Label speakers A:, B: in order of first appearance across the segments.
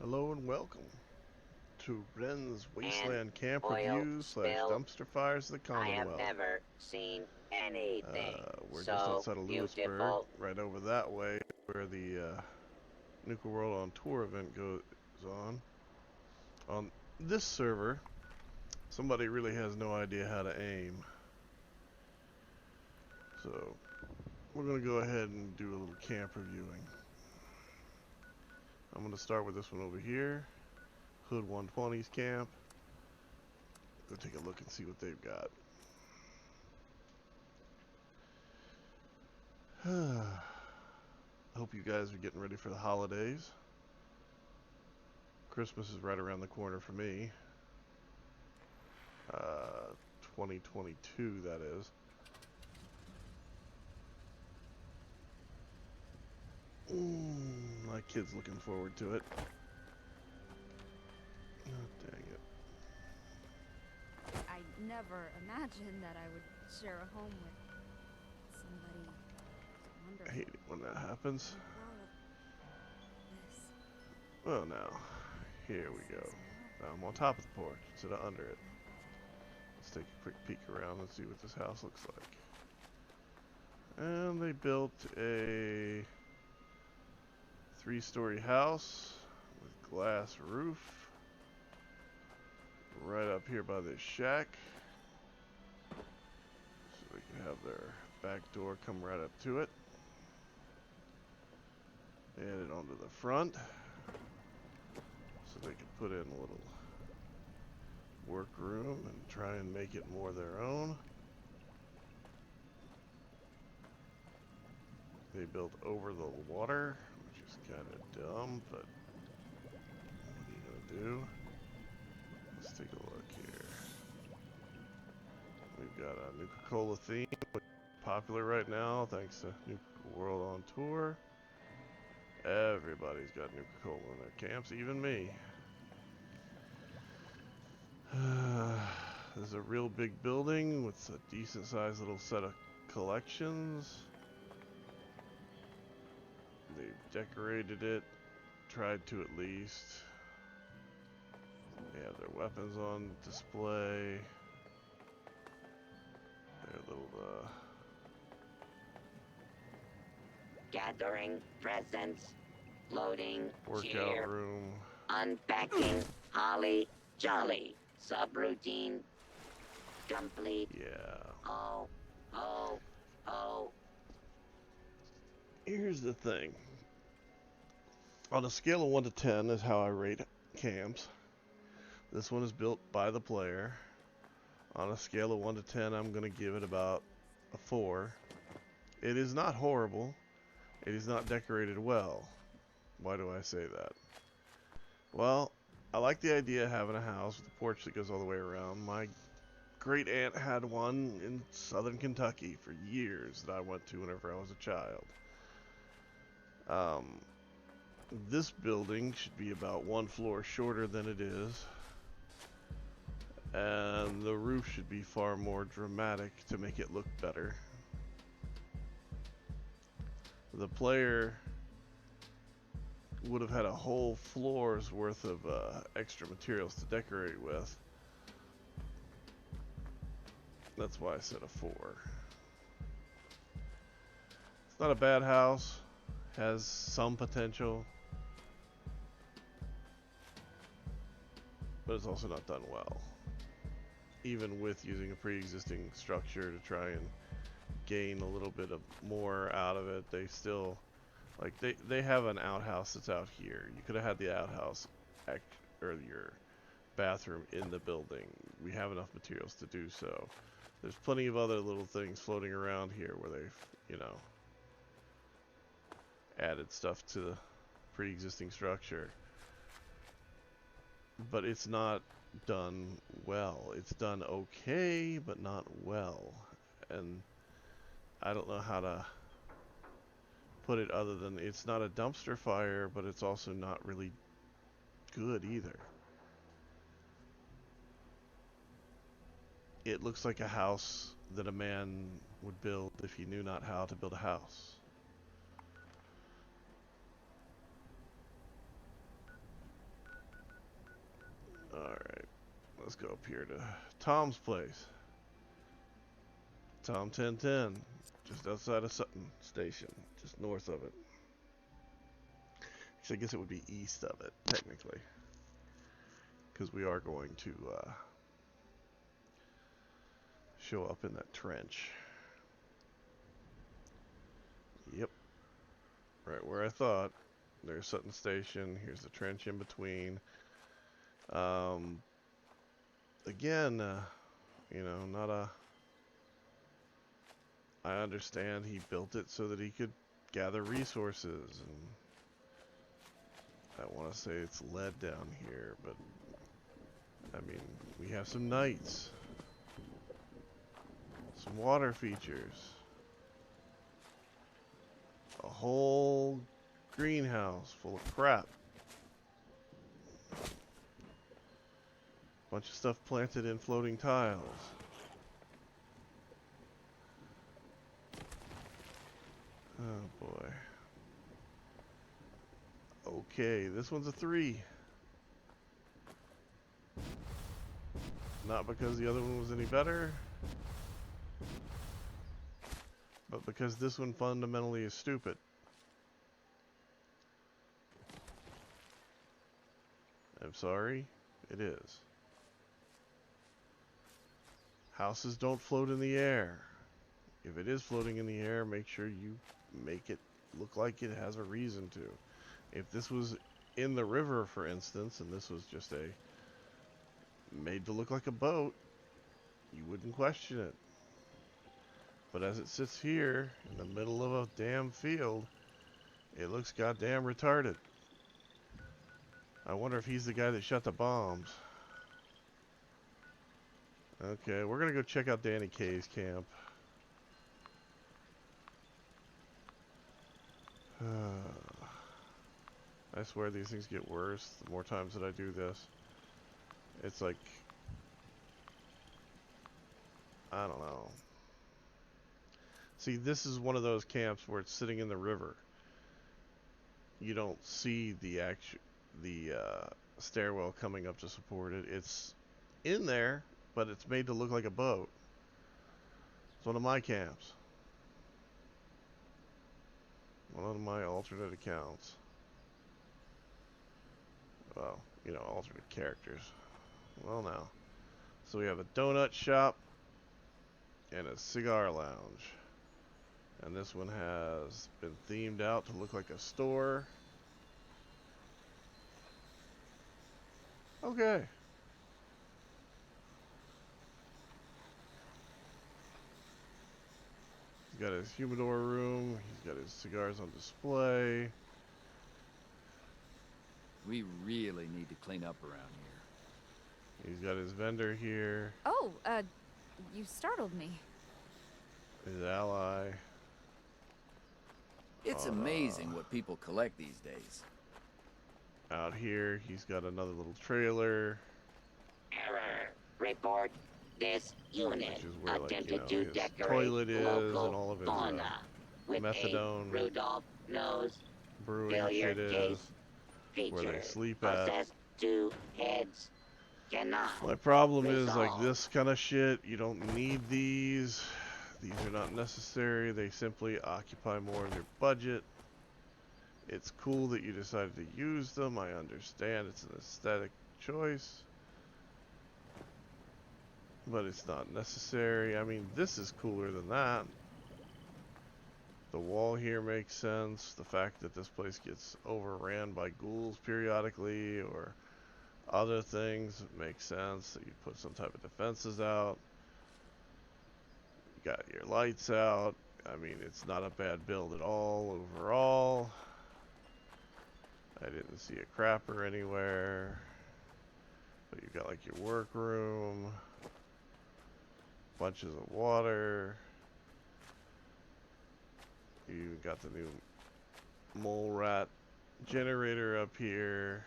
A: Hello and welcome to Wren's
B: And
A: Wasteland Camp
B: oil
A: Reviews slash
B: spill.
A: Dumpster Fires of the
B: I have
A: Commonwealth.
B: never seen anything
A: We're just
B: so
A: outside of Lewisburg,
B: beautiful.
A: right over that way, where the Nuka World on Tour event goes on. On this server, somebody really has no idea how to aim, so we're going to go ahead and do a little camp reviewing. I'm going to start with this one over here, Hood 120's camp. Go take a look and see what they've got. I hope you guys are getting ready for the holidays. Christmas is right around the corner for me. 2022, that is. My kid's looking forward to it. Oh, dang it.
C: I never imagined that I would share a home with somebody
A: I
C: wonderful.
A: hate it when that happens.
C: I'm proud of this.
A: Well, now, here we go. Now I'm on top of the porch instead of under it. Let's take a quick peek around and see what this house looks like. And they built a 3-story house with glass roof right up here by this shack, so they can have their back door come right up to it. Add it onto the front so they can put in a little workroom and try and make it more their own. They built over the water, which is kind of dumb, but what are you gonna do? Let's take a look here. We've got a Nuka-Cola theme, which is popular right now thanks to Nuka World on Tour. Everybody's got Nuka-Cola in their camps, even me. There's a real big building with a decent sized little set of collections. They've decorated it, tried to at least. They have their weapons on display. Their little
B: Gathering presents. Loading.
A: workout
B: Cheer.
A: room.
B: Unpacking. Holly. Jolly. Subroutine. Complete.
A: Yeah.
B: Oh. Oh. Oh.
A: Here's the thing. On a scale of 1 to 10 is how I rate camps. This one is built by the player. On a scale of 1 to 10, I'm going to give it about a 4. It is not horrible. It is not decorated well. Why do I say that? Well, I like the idea of having a house with a porch that goes all the way around. My great aunt had one in southern Kentucky for years that I went to whenever I was a child. This building should be about 1 floor shorter than it is, and the roof should be far more dramatic to make it look better. The player would have had a whole floor's worth of extra materials to decorate with. That's why I said a 4. It's not a bad house, has some potential, but it's also not done well. Even with using a pre-existing structure to try and gain a little bit of more out of it, they still, like, they have an outhouse that's out here. You could have had the outhouse or your bathroom in the building. We have enough materials to do so. There's plenty of other little things floating around here where they've, added stuff to the pre-existing structure. But it's not done well. It's done okay, but not well. And I don't know how to put it other than it's not a dumpster fire, but it's also not really good either. It looks like a house that a man would build if he knew not how to build a house. let's go up here to Tom's place. Tom 1010, just outside of Sutton Station, just north of it. Actually, I guess it would be east of it, technically. Because we are going to show up in that trench. Yep. Right where I thought. There's Sutton Station. Here's the trench in between. Again, you know, not a... I understand he built it so that he could gather resources, and I want to say it's lead down here, but I mean, we have some knights, some water features, a whole greenhouse full of crap, bunch of stuff planted in floating tiles. Oh boy. Okay, this one's a 3. Not because the other one was any better, but because this one fundamentally is stupid. I'm sorry, it is. Houses don't float in the air. If it is floating in the air, make sure you make it look like it has a reason to. If this was in the river, for instance, and this was just made to look like a boat, you wouldn't question it. But as it sits here in the middle of a damn field, it looks goddamn retarded. I wonder if he's the guy that shot the bombs. Okay, we're gonna go check out Danny Kaye's camp. I swear these things get worse the more times that I do this. It's like, I don't know. See, this is one of those camps where it's sitting in the river. You don't see the stairwell coming up to support it. It's in there, but it's made to look like a boat. It's one of my camps. One of my alternate accounts. Well, you know, alternate characters. Well, now. So we have a donut shop and a cigar lounge. And this one has been themed out to look like a store. Okay. He's got his humidor room. He's got his cigars on display.
D: We really need to clean up around here.
A: He's got his vendor here.
C: Oh, you startled me.
A: His ally.
D: It's amazing what people collect these days.
A: Out here, he's got another little trailer.
B: Error. Report this unit
A: Which is where, like,
B: attempted
A: you know,
B: to
A: his
B: decorate
A: toilet is
B: local
A: and all of his,
B: fauna with
A: methadone
B: a Rudolph nose
A: brewing
B: failure
A: shit
B: case
A: is. Where they
B: feature.
A: sleep at.
B: Possessed 2 heads. Cannot.
A: My problem is, like,
B: resolve.
A: this kind of shit, you don't need these. These are not necessary. They simply occupy more of your budget. It's cool that you decided to use them. I understand it's an aesthetic choice. But it's not necessary. I mean, this is cooler than that. The wall here makes sense. The fact that this place gets overran by ghouls periodically or other things makes sense. That you put some type of defenses out. You got your lights out. I mean, it's not a bad build at all overall. I didn't see a crapper anywhere. But you got like your workroom. Bunches of water. You got the new mole rat generator up here,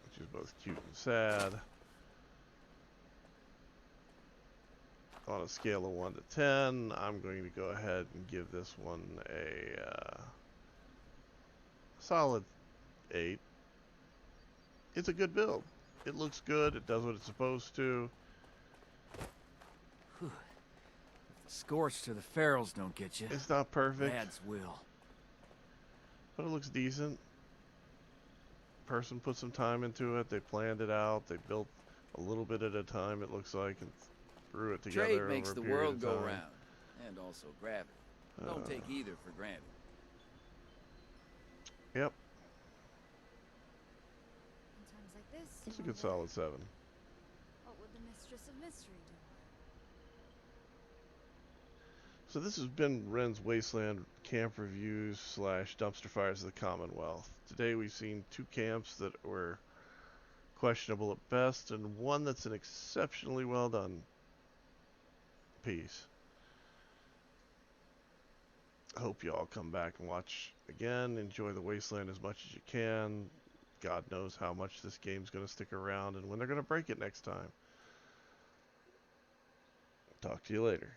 A: which is both cute and sad. On a scale of 1 to 10, I'm going to go ahead and give this one a solid 8. It's a good build. It looks good. It does what it's supposed to.
D: Whew. If the scorched or the ferals don't get you,
A: It's not perfect,
D: lads will.
A: but it looks decent. Person put some time into it. They planned it out. They built a little bit at a time, it looks like, and threw it together
D: Trade
A: over
D: makes
A: a
D: the
A: period
D: world
A: of
D: go
A: time.
D: round, and also gravity. Don't take either for granted.
A: Yep,
C: In times like this,
A: it's a
C: you
A: good
C: wonder,
A: solid 7.
C: what would the Mistress of Mystery do?
A: So this has been Wren's Wasteland camp reviews / dumpster fires of the Commonwealth. Today we've seen 2 camps that were questionable at best, and one that's an exceptionally well done piece. I hope you all come back and watch again. Enjoy the Wasteland as much as you can. God knows how much this game's going to stick around and when they're going to break it next time. Talk to you later.